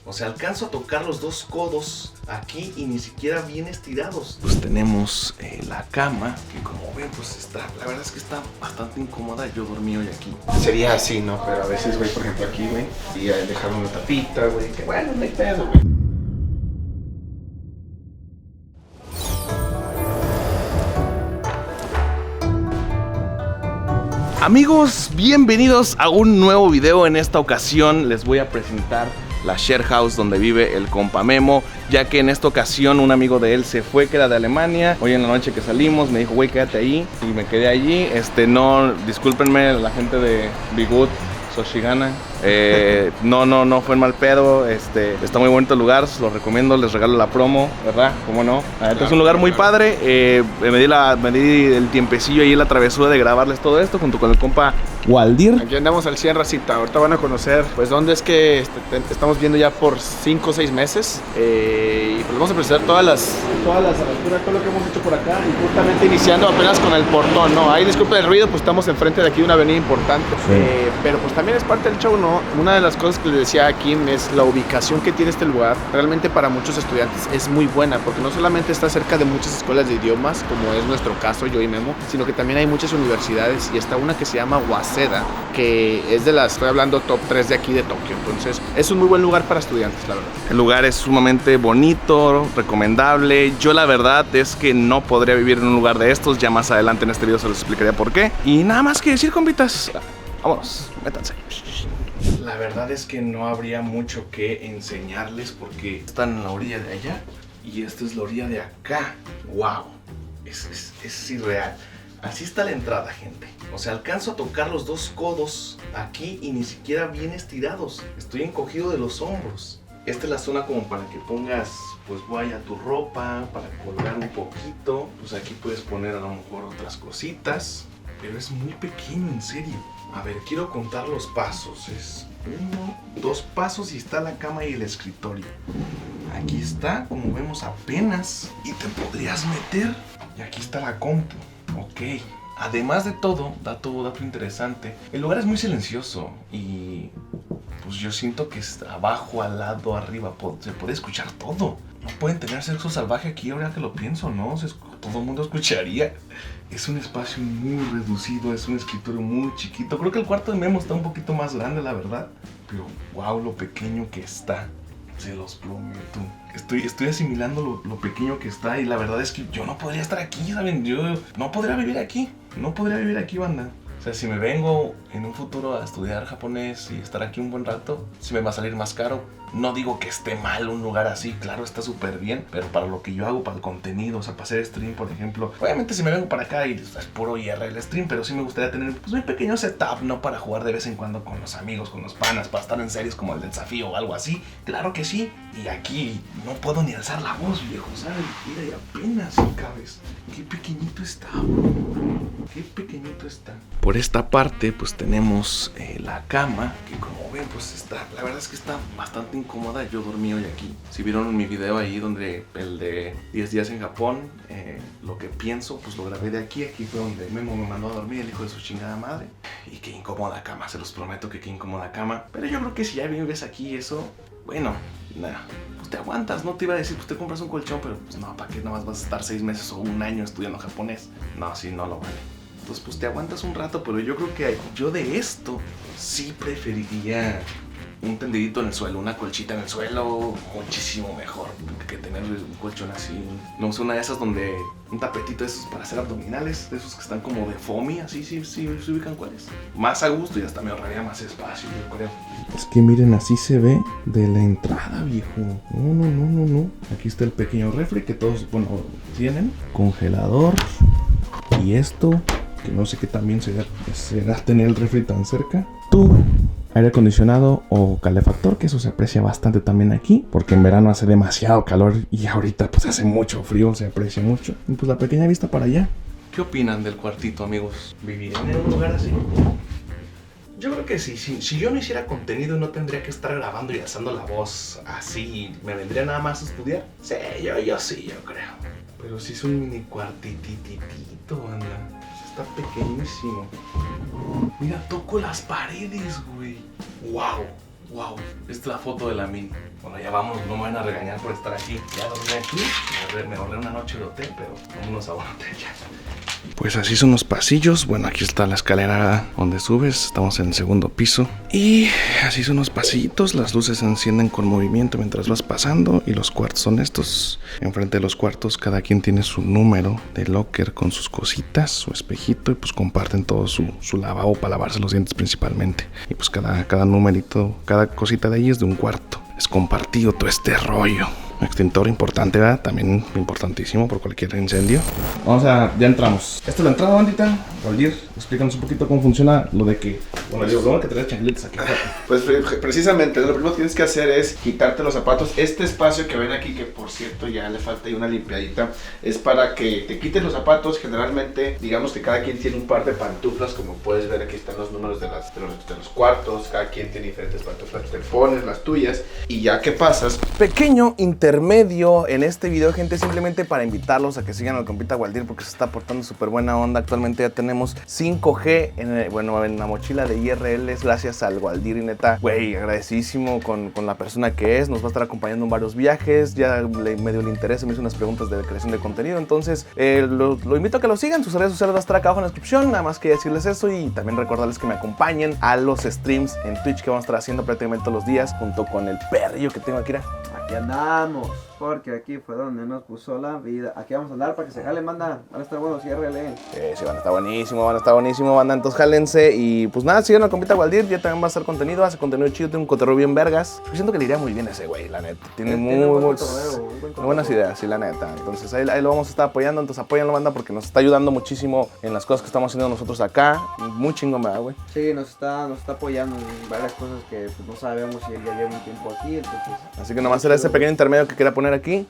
O sea, alcanzo a tocar los dos codos aquí y ni siquiera bien estirados. Pues tenemos la cama, que como ven, pues está, la verdad es que está bastante incómoda. Yo dormí hoy aquí. Sería así, ¿no? Pero a veces, güey, por ejemplo aquí, güey, y dejar una tapita, güey, que bueno, no hay pedo, güey. Amigos, bienvenidos a un nuevo video. En esta ocasión les voy a presentar la share house donde vive el compa Memo, ya que en esta ocasión un amigo de él se fue, que era de Alemania. Hoy en la noche que salimos me dijo, güey, quédate ahí, y me quedé allí. No, discúlpenme la gente de Bigut, Soshigana. No fue en mal pedo. Está muy bonito el lugar, se los recomiendo, les regalo la promo, ¿verdad? ¿Cómo no? Claro, es un lugar muy padre. Me di el tiempecillo ahí en la travesura de grabarles todo esto junto con el compa Waldir. Aquí andamos al 100, racita. Ahorita van a conocer pues dónde es que estamos viendo ya por 5 o 6 meses. Y pues vamos a presentar todas las aventuras, todo lo que hemos hecho por acá. Y justamente iniciando apenas con el portón, ¿no? Ahí disculpen el ruido, pues estamos enfrente de aquí de una avenida importante. Sí. Pero pues también es parte del show, ¿no? Una de las cosas que le decía a Kim es la ubicación que tiene este lugar. Realmente para muchos estudiantes es muy buena, porque no solamente está cerca de muchas escuelas de idiomas, como es nuestro caso, yo y Memo, sino que también hay muchas universidades, y está una que se llama Waseda, que es de las, estoy hablando, top 3 de aquí de Tokio. Entonces es un muy buen lugar para estudiantes, la verdad. El lugar es sumamente bonito, recomendable. Yo la verdad es que no podría vivir en un lugar de estos. Ya más adelante en este video se los explicaría por qué. Y nada más que decir, compitas, vámonos, métanse. La verdad es que no habría mucho que enseñarles porque están en la orilla de allá y esta es la orilla de acá. ¡Wow! Es irreal. Así está la entrada, gente. O sea, alcanzo a tocar los dos codos aquí y ni siquiera bien estirados. Estoy encogido de los hombros. Esta es la zona como para que pongas, pues vaya, tu ropa, para colgar un poquito. Pues aquí puedes poner a lo mejor otras cositas. Pero es muy pequeño, en serio. A ver, quiero contar los pasos. Es 1, 2 pasos y está la cama y el escritorio. Aquí está, como vemos, apenas. Y te podrías meter. Y aquí está la compu. Ok. Además de todo, dato interesante, el lugar es muy silencioso y pues yo siento que abajo, al lado, arriba, se puede escuchar todo. No pueden tener sexo salvaje aquí, ahora que lo pienso, ¿no? Todo el mundo escucharía. Es un espacio muy reducido, es un escritorio muy chiquito. Creo que el cuarto de Memo está un poquito más grande, la verdad. Pero wow, lo pequeño que está. Se los prometo. Estoy asimilando lo pequeño que está y la verdad es que yo no podría estar aquí, ¿saben? Yo no podría vivir aquí. No podría vivir aquí, banda. O sea, si me vengo en un futuro a estudiar japonés y estar aquí un buen rato, sí me va a salir más caro. No digo que esté mal un lugar así, claro, está súper bien, pero para lo que yo hago, para el contenido, o sea, para hacer stream, por ejemplo, obviamente si me vengo para acá y es puro IRL stream, pero sí me gustaría tener pues, un pequeño setup, ¿no? Para jugar de vez en cuando con los amigos, con los panas, para estar en series como el desafío o algo así, claro que sí. Y aquí no puedo ni alzar la voz, viejo, ¿sabes? Mira, y apenas si cabes. Qué pequeñito está, bro. Qué pequeñito está. Por esta parte, pues tenemos la cama, que como ven, pues está, la verdad es que está bastante incómoda. Yo dormí hoy aquí. Si vieron mi video ahí donde el de 10 días en Japón, lo que pienso, pues lo grabé de aquí. Aquí fue donde Memo me mandó a dormir, el hijo de su chingada madre. Y qué incómoda cama, se los prometo que qué incómoda cama. Pero yo creo que si ya vives aquí eso, bueno, nada, pues te aguantas. No te iba a decir, pues te compras un colchón, pero pues no, ¿para qué nada más vas a estar 6 meses o un año estudiando japonés? No, sí, no lo vale. Entonces pues te aguantas un rato, pero yo creo que yo de esto sí preferiría un tendidito en el suelo, una colchita en el suelo, muchísimo mejor que tener un colchón así. No sé, una de esas donde un tapetito de esos para hacer abdominales, de esos que están como de foamy, así, sí, se ubican cuáles. Más a gusto y hasta me ahorraría más espacio, yo creo. Es que miren, así se ve de la entrada, viejo. No. Aquí está el pequeño refri que todos, bueno, tienen. Congelador. Y esto, que no sé qué también será tener el refri tan cerca. Aire acondicionado o calefactor, que eso se aprecia bastante también aquí, porque en verano hace demasiado calor y ahorita pues hace mucho frío, se aprecia mucho. Y pues la pequeña vista para allá. ¿Qué opinan del cuartito, amigos? ¿Vivirían en un lugar así? Yo creo que sí. Si yo no hiciera contenido no tendría que estar grabando y alzando la voz así, me vendría nada más a estudiar. Sí, yo creo. Pero sí es un mini cuartititito, anda. Está pequeñísimo. Mira, toco las paredes, güey. ¡Wow! Wow, esta es la foto de la Min. Bueno, ya vamos, no me van a regañar por estar aquí. Ya dormí aquí, me ahorré una noche de hotel, pero vámonos a un hotel ya. Pues así son los pasillos. Bueno, aquí está la escalera donde subes. Estamos en el segundo piso. Y así son los pasillitos. Las luces se encienden con movimiento mientras vas pasando. Y los cuartos son estos. Enfrente de los cuartos cada quien tiene su número de locker con sus cositas, su espejito. Y pues comparten todo su lavabo para lavarse los dientes principalmente. Y pues cada numerito, cada cosita de ahí es de un cuarto. Es compartido todo este rollo. Un extintor importante, ¿verdad? También importantísimo por cualquier incendio. Ya entramos. Esta es la entrada, bandita. Waldir, explícanos un poquito cómo funciona lo de que... Bueno, digo, lo que traes chancletas aquí. Pues precisamente, lo primero que tienes que hacer es quitarte los zapatos. Este espacio que ven aquí, que por cierto ya le falta ahí una limpiadita, es para que te quites los zapatos. Generalmente, digamos que cada quien tiene un par de pantuflas. Como puedes ver, aquí están los números de los cuartos. Cada quien tiene diferentes pantuflas. Te pones las tuyas y ya que pasas... Pequeño intermedio en este video, gente, simplemente para invitarlos a que sigan al compita Waldir porque se está portando súper buena onda. Actualmente ya tenemos 5G en la mochila de IRLs gracias al Waldir, y neta, güey, agradecidísimo con la persona que es. Nos va a estar acompañando en varios viajes. Ya medio le interesa, me hizo unas preguntas de creación de contenido. Entonces lo invito a que lo sigan. Sus redes sociales va a estar acá abajo en la descripción. Nada más que decirles eso y también recordarles que me acompañen a los streams en Twitch que vamos a estar haciendo prácticamente todos los días junto con el perrillo que tengo aquí. Aquí andamos, porque aquí fue donde nos puso la vida. Aquí vamos a andar para que se jalen, banda. Van a estar buenos, ciérrele. Sí, van a estar buenísimo, banda. Entonces jálense y pues nada, sigan al compita Waldir. Ya también va a hacer contenido, hace contenido chido, tiene un cotorreo bien vergas. Yo siento que le iría muy bien a ese güey, la neta. Tiene muy buenas ideas, sí, la neta. Entonces ahí lo vamos a estar apoyando. Entonces apóyanlo, banda, porque nos está ayudando muchísimo en las cosas que estamos haciendo nosotros acá. Muy chingón, ¿verdad, güey? Sí, nos está apoyando en varias cosas que pues, no sabemos si él ya lleva un tiempo aquí, entonces... Así que nomás era ese pequeño intermedio que quería poner aquí.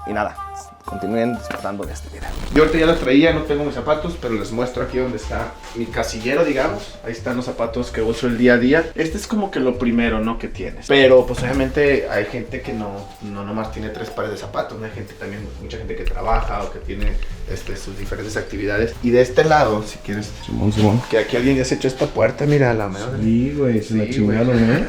Y nada, continúen disfrutando de este video. Yo ahorita ya lo traía, no tengo mis zapatos, pero les muestro aquí donde está mi casillero, digamos. Ahí están los zapatos que uso el día a día. Este es como que lo primero, ¿no? Que tienes. Pero pues obviamente hay gente que no nomás tiene 3 pares de zapatos, ¿no? Hay gente también, mucha gente que trabaja o que tiene sus diferentes actividades. Y de este lado, si quieres, Simón. que aquí alguien ya se echó esta puerta, mira la mejor. Sí, güey, se la chingaron, ¿eh?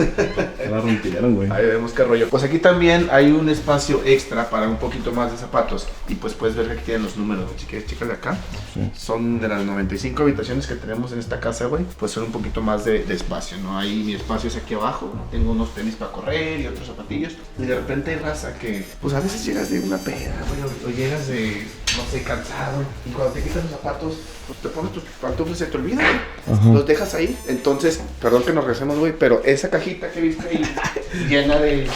Se la rompieron, güey. Ahí vemos qué rollo. Pues aquí también hay un espacio extra para un poquito más de zapatos. Y pues puedes ver que aquí tienen los números, ¿no? Si quieres, chécale acá. Sí. Son de las 95 habitaciones que tenemos en esta casa, güey. Pues son un poquito más de espacio, ¿no? Ahí mi espacio es aquí abajo. Tengo unos tenis para correr y otros zapatillos. Y de repente hay raza que, pues a veces llegas de una peda, güey, o llegas de, no sé, cansado. Y cuando te quitas los zapatos, pues te pones tus pantuflas y se te olvida, güey. Los dejas ahí. Entonces, perdón que nos regresemos, güey, pero esa cajita que viste ahí llena de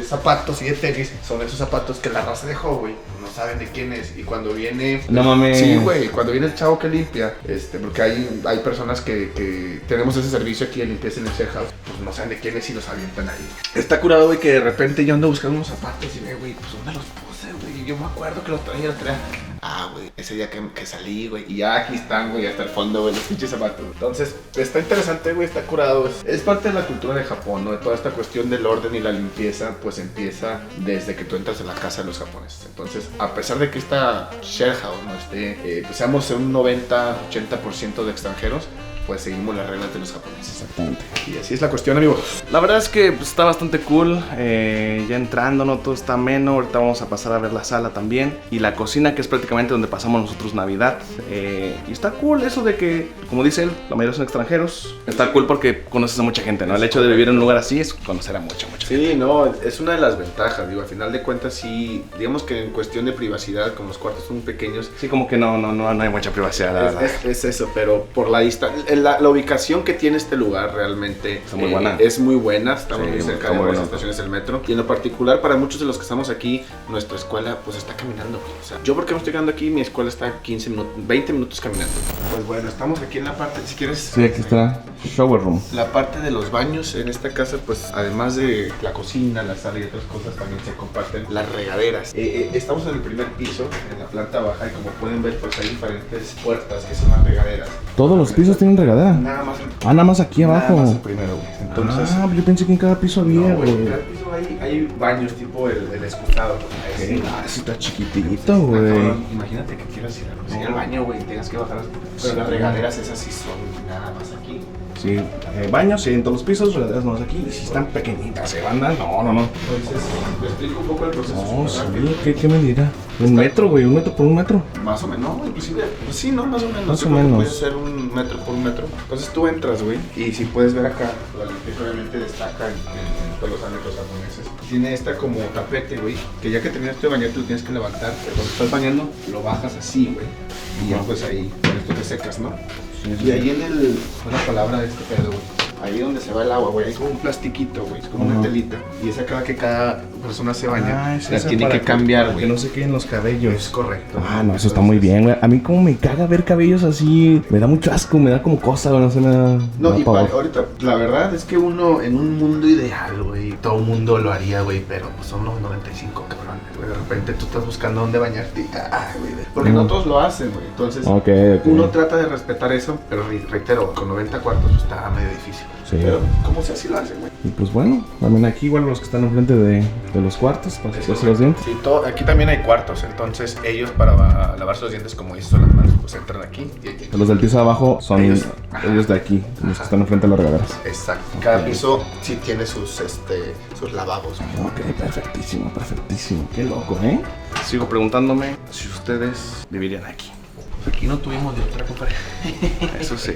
zapatos y de tenis, son esos zapatos que la raza dejó, güey. No saben de quién es. Y cuando viene... No mames. Sí, güey. Cuando viene el chavo que limpia, porque hay personas que tenemos ese servicio aquí de limpieza en el share house, pues no saben de quién es y los avientan ahí. Está curado, güey, que de repente yo ando buscando unos zapatos y güey, pues ¿dónde los puse, güey? Yo me acuerdo que los traía. Ah, güey, ese día que salí, güey, y ya aquí están, güey, hasta el fondo, güey, los pinches zapatos. Entonces, está interesante, güey, está curado. Es parte de la cultura de Japón, ¿no? De toda esta cuestión del orden y la limpieza, pues empieza desde que tú entras en la casa de los japoneses. Entonces, a pesar de que esta share house, ¿no? Pues seamos un 90-80% de extranjeros, pues seguimos las reglas de los japoneses. Exactamente. Y así es la cuestión, amigos. La verdad es que pues, está bastante cool. Ya entrando, ¿no? Todo está ameno. Ahorita vamos a pasar a ver la sala también. Y la cocina, que es prácticamente donde pasamos nosotros Navidad. Y está cool eso de que, como dice él, la mayoría son extranjeros. Está cool porque conoces a mucha gente, ¿no? El hecho de vivir en un lugar así es conocer a mucha gente. Sí, no, es una de las ventajas, digo, a final de cuentas sí, digamos que en cuestión de privacidad, como los cuartos son pequeños. Sí, como que no hay mucha privacidad, la verdad. Es eso, pero por la distancia, la ubicación que tiene este lugar realmente está muy buena. Es muy buena, estamos muy cerca de varias estaciones del metro. Y en lo particular, para muchos de los que estamos aquí, nuestra escuela pues está caminando. O sea, yo porque me estoy quedando aquí, mi escuela está 20 minutos caminando. Pues bueno, estamos aquí en la parte, si quieres... Sí, aquí está shower room. La parte de los baños en esta casa, pues además de la cocina, la sala y otras cosas, también se comparten las regaderas. Estamos en el primer piso, en la planta baja, y como pueden ver, pues hay diferentes puertas que son las regaderas. ¿Todos los pisos tienen regadera? Nada más. Nada más aquí abajo. Nada más el primero, güey. Entonces... yo pensé que en cada piso había, güey. En cada piso hay baños tipo el excusado. Sí, está chiquitito, güey. Imagínate que quieras ir al baño, güey, y tengas que bajar. Pero las regaderas esas sí son nada más aquí. Sí, baños, sí, en todos los pisos, regaderas no aquí, y si están pequeñitas, banda, no. Entonces, te explico un poco el proceso. No, súper sí, rápido. ¿qué medida? Un metro, güey, 1 metro por 1 metro. Más o menos, no, inclusive, pues sí, ¿no? Más o menos. Más Yo o creo que menos. puede ser 1 metro por 1 metro. Entonces tú entras, güey, y si puedes ver acá, la limpieza obviamente destaca en todos los ámbitos japoneses. Tiene esta como tapete, güey, que ya que terminaste de bañarte lo tienes que levantar, pero cuando estás bañando lo bajas así, güey. Y ya pues ahí, con esto te secas, ¿no? Y ahí en el, ¿cuál es la palabra de este pedo, güey? Ahí donde se va el agua, güey, hay como un plastiquito, güey, es como una telita. Y esa cada que cada persona se baña, es la esa tiene para que cambiar, para güey. que no se queden los cabellos. Es correcto. Ah, no, eso está muy bien, güey. A mí como me caga ver cabellos así, me da mucho asco, me da como cosa, güey, no sé, me da No, y pavor. ahorita, la verdad es que uno en un mundo ideal, güey, todo el mundo lo haría, güey, pero pues son los 95 cabrones, güey. De repente tú estás buscando dónde bañarte y, güey, porque no todos lo hacen, güey. Entonces, Ok. uno trata de respetar eso, pero reitero, con 90 cuartos está medio difícil. Sí. Pero, ¿cómo se así lo hacen, güey? Y pues bueno, también aquí igual los que están enfrente de los cuartos, para cepillarse los dientes. Sí, aquí también hay cuartos, entonces ellos para lavarse los dientes, como dices, las manos, pues entran aquí y aquí. Los del piso de abajo son Ellos. ellos de aquí, los que están enfrente de las regaderas. Exacto. Cada piso sí tiene sus lavabos, güey. Ok, perfectísimo, perfectísimo. Qué loco, ¿eh? Sigo preguntándome si ustedes vivirían aquí. Aquí no tuvimos de otra, compadre. Eso sí.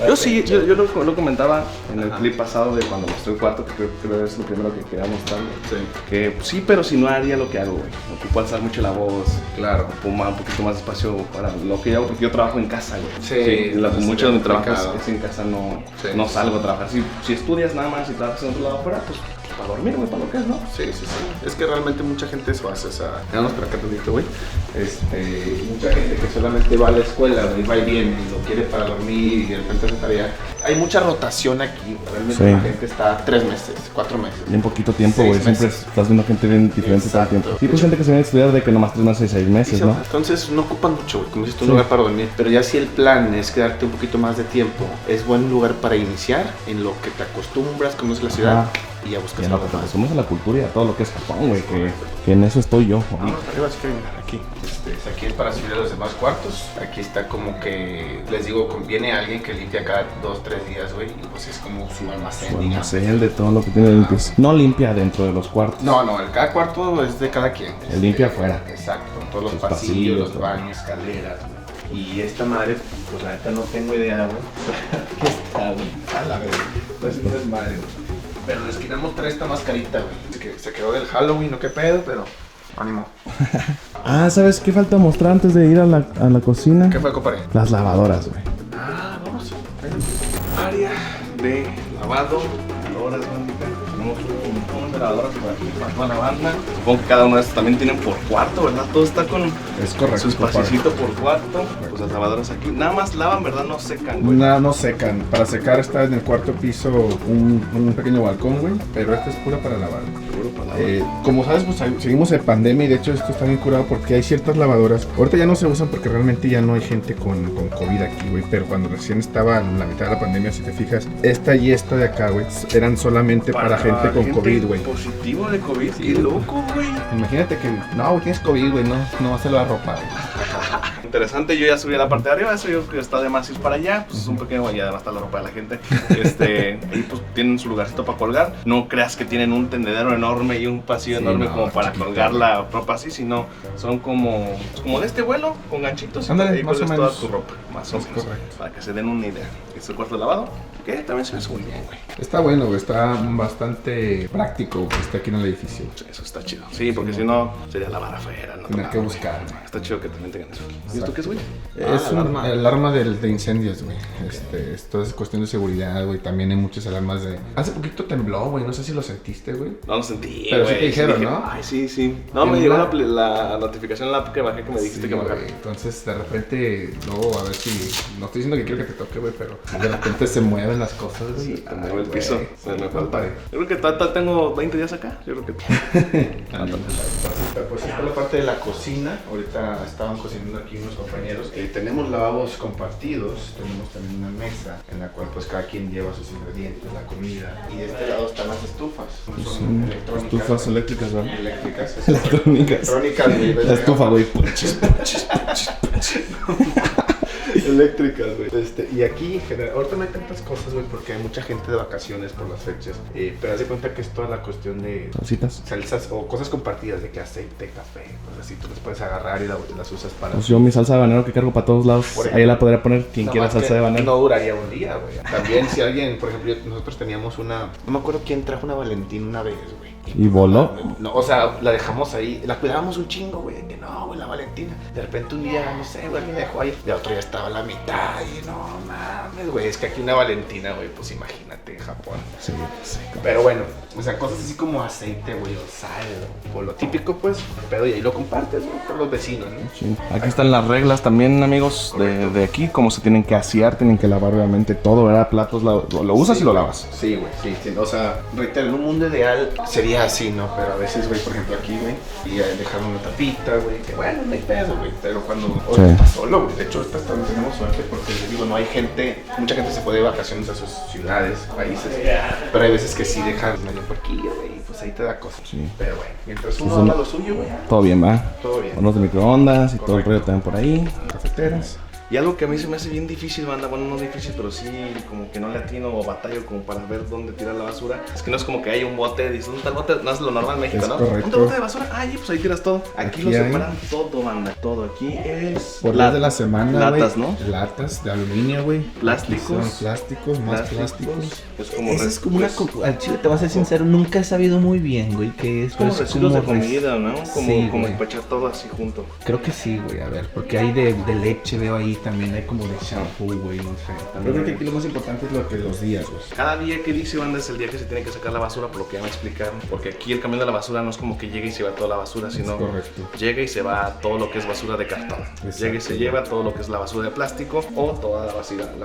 Yo sí, yo lo comentaba en el clip pasado de cuando mostré el cuarto, que creo que es lo primero que quería mostrarle. Sí. Que pues, sí, pero si no haría lo que hago, güey. Ocupo alzar mucho la voz. Claro. Ocupo un poquito más de espacio para lo que yo hago, porque yo trabajo en casa, güey. Sí, Mucho de mi trabajo complicado. es en casa, Sí. no salgo a trabajar. Si estudias nada más y trabajas en otro lado afuera, pues para dormir, güey, para lo que es, ¿no? Sí. Es que realmente mucha gente eso hace, o sea, vamos para acá tantito, güey. Mucha gente que solamente va a la escuela, güey, va y viene y lo quiere para dormir y de repente hace tarea. Hay mucha rotación aquí, realmente Sí. la gente está 3 meses, 4 meses. Bien poquito tiempo, 6 güey. Siempre meses. estás viendo gente bien diferente todo el Exacto. tiempo. Sí, pues gente que se viene a estudiar de que nomás 3 meses, 6 meses, ¿no? Entonces no ocupan mucho, güey, como dices tú, un Sí. lugar para dormir. Pero ya si el plan es quedarte un poquito más de tiempo, es buen lugar para iniciar en lo que te acostumbras, conoces la ciudad Ajá. y ya buscas Ya no, algo te más. acostumbras a la cultura y a todo lo que es Japón, güey. Que en eso estoy yo. ahorita. Vamos arriba si quieren mirar aquí. Aquí es para subir a los demás cuartos. Aquí está como que, les digo, viene alguien que limpia cada 2-3 días, güey. Y pues es como su almacén, Bueno, digamos. sé el de todo lo que tiene limpios. No limpia dentro de los cuartos. No, cada cuarto es de cada quien. El limpia afuera. Exacto, todos los Los pasillos, pasillos, los todo. baños, escaleras. Y esta madre, pues la neta no tengo idea, güey. ¿Qué está, güey? A la verga. Pues no es madre, güey. Pero les queremos traer esta mascarita, güey. Que se quedó del Halloween, no qué pedo, pero ánimo. Ah, ¿sabes qué falta mostrar antes de ir a la cocina? ¿Qué fue, compadre? Las lavadoras, güey. Ah, vamos. Área de lavado, lavadoras, bandita. Tenemos un montón de lavadoras por aquí para toda la banda. Supongo que cada una de estas también tienen por cuarto, ¿verdad? Todo está con Es correcto, su espacito por cuarto. Pues las lavadoras aquí nada más lavan, ¿verdad? No secan, güey. Nada, no secan. Para secar está en el cuarto piso un pequeño balcón, güey. Pero esta es pura para lavar. Seguro para lavar. Como sabes, pues seguimos en pandemia y de hecho esto está bien curado porque hay ciertas lavadoras. Ahorita ya no se usan porque realmente ya no hay gente con COVID aquí, güey. Pero cuando recién estaba en la mitad de la pandemia, si te fijas, esta y esta de acá, güey, eran solamente para gente con COVID, güey. Positivo de COVID, qué loco, güey. Imagínate que, no, güey, tienes COVID, güey, no se lo va a ropa, güey. Interesante, yo ya subí a la parte de arriba, eso yo creo que está de más ir para allá, pues es un pequeño, y además está la ropa de la gente. Ahí pues tienen su lugarcito para colgar. No creas que tienen un tendedero enorme y un pasillo Sí, enorme no, como para chiquito. colgar la ropa así, sino son como de este vuelo, con ganchitos. Ándale, y más o colgas menos. toda tu ropa, más o Es menos, correcto. para que se den una idea. Este es el cuarto de lavado, que también se ve muy bien, güey. Está bueno, güey, está bastante práctico que esté aquí en el edificio. Sí, eso está chido. Sí, porque si no, sería lavar afuera, no Tener que güey. buscar, güey. Está chido que también tengan eso aquí. ¿Y esto qué es, güey? Es el arma de incendios, güey. Esto es cuestión de seguridad, güey. También hay muchas alarmas de... Hace poquito tembló, güey. No sé si lo sentiste, güey. No lo sentí, Pero sí güey. te dijeron, dije, ¿no? Ay, sí, sí. No, me Tembla. llegó la notificación en la app que bajé que me dijiste Sí, que bajara. güey. Entonces, de repente, luego, a ver si... No estoy diciendo que quiero que te toque, güey, pero de repente se mueven las cosas, güey. Se te mueve el Ay, piso. güey. Se me No, falta. padre. Yo creo que todavía tengo 20 días acá. Yo creo que. Pues esta es la parte de la cocina. Ahorita estaban cocinando aquí unos compañeros. Tenemos lavabos compartidos. Tenemos también una mesa en la cual pues cada quien lleva sus ingredientes, la comida. Y de este lado están las estufas. Son electrónicas. Estufas eléctricas, ¿verdad? Eléctricas. Electrónicas. Electrónicas, güey. La estufa, güey. Eléctricas, güey. Y aquí, en general, ahorita no hay tantas cosas, güey, porque hay mucha gente de vacaciones por las fechas. Pero haz de cuenta que es toda la cuestión de Salsitas. salsas o cosas compartidas, de que aceite, café, cosas así. Tú las puedes agarrar y las usas para... Pues yo mi salsa de habanero que cargo para todos lados, Por ahí ejemplo. la podría poner quien quiera salsa de habanero. No duraría un día, güey. También si alguien, por ejemplo, nosotros teníamos una... No me acuerdo quién trajo una Valentina una vez, güey. ¿Y voló? No, o sea, la dejamos ahí, la cuidábamos un chingo, güey, de que no, güey, la Valentina. De repente un día, no sé, güey, me dejó ahí. Y el otro día estaba a la mitad y no mames, güey. Es que aquí una Valentina, güey, pues imagínate, Japón. Sí, sí. Pero bueno, o sea, cosas así como aceite, güey, o sal, o lo típico, pues, pero y ahí lo compartes, güey, con los vecinos, ¿no? Sí. Aquí están las reglas también, amigos, de aquí, cómo se tienen que asear, tienen que lavar obviamente todo, ¿verdad? Platos, lo usas y lo lavas. Sí, güey, sí. O sea, reitero, en un mundo ideal sería así, ¿no? Pero a veces, güey, por ejemplo, aquí, güey, y dejar una tapita, güey, que bueno, no hay pedo, güey. Pero cuando estás solo, güey. De hecho, ahorita tenemos suerte porque, digo, no hay gente, mucha gente se puede de vacaciones a sus ciudades, países. Pero hay veces que sí dejan medio porquillo, güey, pues ahí te da cosas. Sí. Pero bueno, mientras uno haga lo suyo, güey, Todo bien, ¿va? todo bien. Hornos de microondas y todo el Correcto. rollo también por ahí, cafeteras. Y algo que a mí se me hace bien difícil, banda, bueno, no difícil, pero sí como que no le atino o batallo como para ver dónde tirar la basura. Es que no es como que hay un bote, dices, ¿dónde está el bote? No es lo normal en México, Es ¿no? correcto. ¿Dónde bote de basura? Ay, pues ahí tiras todo. Aquí Aquí lo hay- separan todo, banda, todo. Aquí es... Por las de la semana, güey. Latas, ¿no? Latas de aluminio, güey. Plásticos. Aquí son plásticos, más plásticos. Es como... Esa es como una... Al chile, te voy a ser sincero, nunca he sabido muy bien, güey, qué es. Es como pero es residuos de como res- comida, ¿no? Como, Sí, como güey. para echar todo así junto. Creo que sí, güey, a ver, porque hay de leche, veo ahí también, hay como de shampoo, güey, no sé. Yo creo que aquí lo más importante es lo que los días, güey. Cada día que dice, banda, es el día que se tiene que sacar la basura, por lo que ya me explicaron. Porque aquí el camión de la basura no es como que llega y se va toda la basura, sino correcto. llega y se va todo lo que es basura de cartón. Exacto. Llega y se lleva todo lo que es la basura de plástico o toda la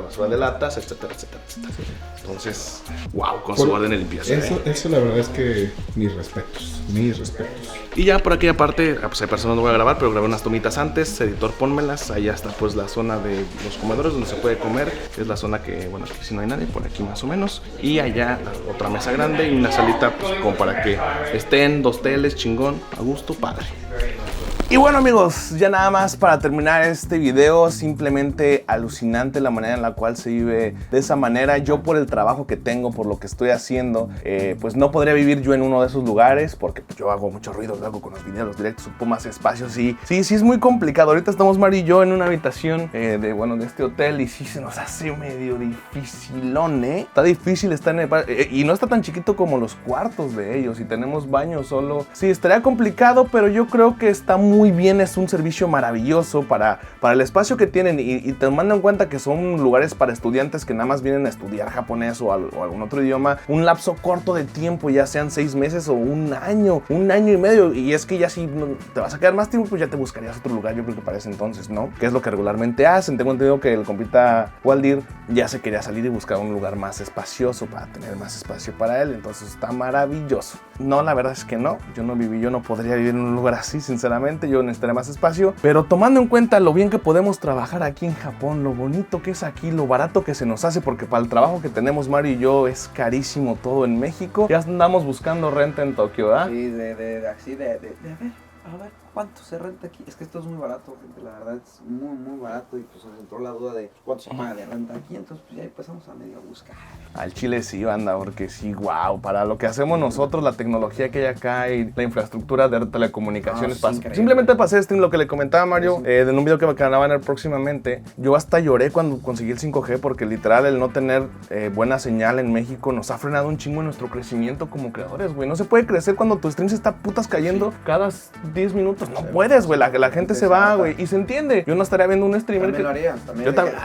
basura de latas, etcétera, etcétera, etcétera. Entonces, wow, con su Por- orden de limpieza. Eso la verdad es que mis respetos, mis respetos. Y ya por aquella parte, pues hay personas no voy a grabar, pero grabé unas tomitas antes, editor pónmelas, allá está pues la zona de los comedores donde se puede comer, que es la zona que, bueno, aquí si no hay nadie, por aquí más o menos, y allá otra mesa grande y una salita pues como para que estén dos teles, chingón, a gusto, padre. Y bueno, amigos, ya nada más para terminar este video, simplemente alucinante la manera en la cual se vive de esa manera. Yo por el trabajo que tengo, por lo que estoy haciendo, pues no podría vivir yo en uno de esos lugares porque pues, yo hago mucho ruido, lo hago con los videos, los directos, ocupo más espacios y sí es muy complicado. Ahorita estamos Mari y yo en una habitación de este hotel y sí se nos hace medio dificilón, ¿eh? Está difícil estar en el... y no está tan chiquito como los cuartos de ellos y tenemos baño solo. Sí, estaría complicado, pero yo creo que está muy bien, es un servicio maravilloso para el espacio que tienen y tomando en cuenta que son lugares para estudiantes que nada más vienen a estudiar japonés o algún otro idioma, un lapso corto de tiempo, ya sean 6 meses o un año y medio, y es que ya si te vas a quedar más tiempo, pues ya te buscarías otro lugar, yo creo que para ese entonces, ¿no? Que es lo que regularmente hacen. Tengo entendido que el compita Waldir ya se quería salir y buscar un lugar más espacioso para tener más espacio para él, entonces está maravilloso. No, la verdad es que no, yo no podría vivir en un lugar así, sinceramente. Yo necesitaría más espacio, pero tomando en cuenta lo bien que podemos trabajar aquí en Japón, lo bonito que es aquí, lo barato que se nos hace, porque para el trabajo que tenemos Mario y yo es carísimo todo en México. Ya andamos buscando renta en Tokio, ¿ah? Sí, a ver, ¿cuánto se renta aquí? Es que esto es muy barato, gente, la verdad es muy, muy barato y pues nos entró la duda de cuánto se paga de renta aquí, entonces pues ya empezamos a medio buscar. Al Chile sí, banda, porque sí, wow, para lo que hacemos nosotros, la tecnología que hay acá y la infraestructura de telecomunicaciones, simplemente para hacer stream, lo que le comentaba Mario, en un video que van a ver próximamente, yo hasta lloré cuando conseguí el 5G, porque literal el no tener buena señal en México nos ha frenado un chingo en nuestro crecimiento como creadores, güey. No se puede crecer cuando tu stream se está putas cayendo cada 10 minutos, no puedes, güey, la gente se va, güey, y se entiende. Yo no estaría viendo un streamer También lo haría, también. Yo también.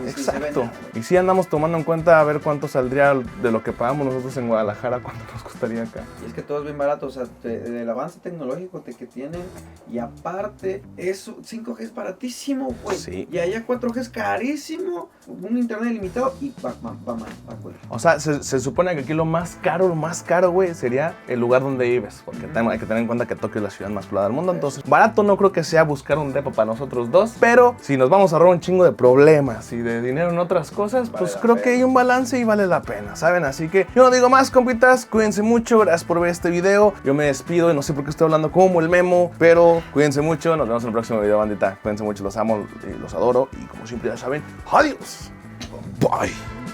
Exacto. Y sí andamos tomando en cuenta a ver cuánto saldría de lo que pagamos nosotros en Guadalajara, cuánto nos costaría acá. Y es que todo es bien barato, o sea, el avance tecnológico que tienen y aparte eso, 5G es baratísimo, güey. Sí. Y allá 4G es carísimo, un internet ilimitado y va, güey. O sea, se supone que aquí lo más caro, güey, sería el lugar donde vives. Porque hay que tener en cuenta que Tokio es la ciudad más poblada del mundo. baratos. Barato no creo que sea buscar un depa para nosotros dos, pero si nos vamos a ahorrar un chingo de problemas y de dinero en otras cosas, pues creo que hay un balance y vale la pena, ¿saben? Así que yo no digo más, compitas, cuídense mucho, gracias por ver este video. Yo me despido y no sé por qué estoy hablando como el Memo, pero cuídense mucho, nos vemos en el próximo video, bandita. Cuídense mucho, los amo y los adoro y como siempre ya saben, adiós. Bye.